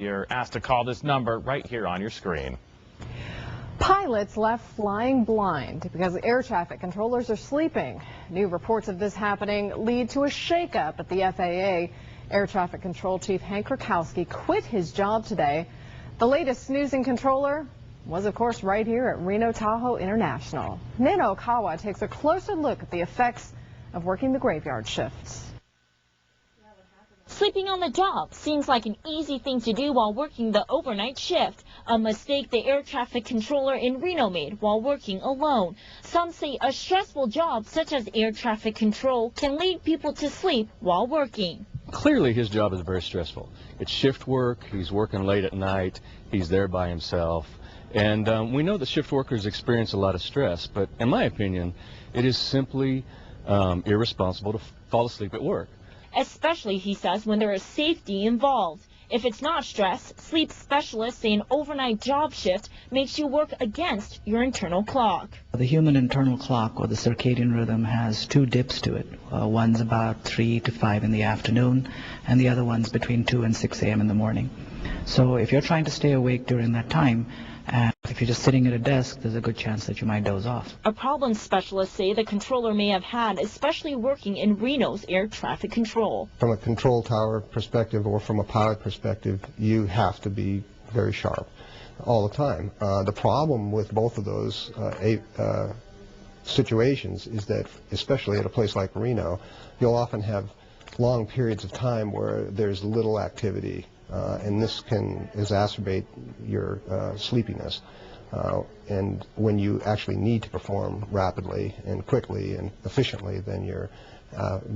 You're asked to call this number right here on your screen. Pilots left flying blind because air traffic controllers are sleeping. New reports of this happening lead to a shakeup at the FAA. Air traffic control chief Hank Krakowski quit his job today. The latest snoozing controller was, of course, right here at Reno Tahoe International. Nino Kawa takes a closer look at the effects of working the graveyard shifts. Sleeping on the job seems like an easy thing to do while working the overnight shift, a mistake the air traffic controller in Reno made while working alone. Some say a stressful job such as air traffic control can lead people to sleep while working. Clearly his job is very stressful. It's shift work, he's working late at night, he's there by himself. And we know that shift workers experience a lot of stress, but in my opinion, it is simply irresponsible to fall asleep at work. Especially, he says, when there is safety involved. If it's not stress, sleep specialists say an overnight job shift makes you work against your internal clock. The human internal clock, or the circadian rhythm, has two dips to it. One's about 3 to 5 in the afternoon, and the other one's between 2 and 6 a.m. in the morning. So if you're trying to stay awake during that time, and if you're just sitting at a desk, there's a good chance that you might doze off. A problem specialists say the controller may have had, especially working in Reno's air traffic control. From a control tower perspective or from a pilot perspective, you have to be very sharp all the time. The problem with both of those situations is that, especially at a place like Reno, you'll often have long periods of time where there's little activity. And this can exacerbate your sleepiness. And when you actually need to perform rapidly and quickly and efficiently, then you're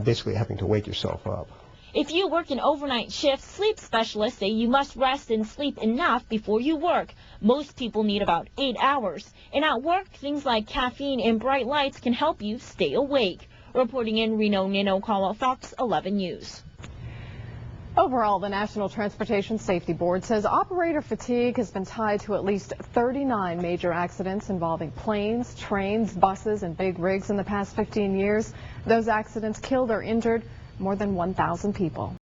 basically having to wake yourself up. If you work an overnight shift, sleep specialists say you must rest and sleep enough before you work. Most people need about 8 hours. And at work, things like caffeine and bright lights can help you stay awake. Reporting in Reno, Nino Kawa, Fox 11 News. Overall, the National Transportation Safety Board says operator fatigue has been tied to at least 39 major accidents involving planes, trains, buses, and big rigs in the past 15 years. Those accidents killed or injured more than 1,000 people.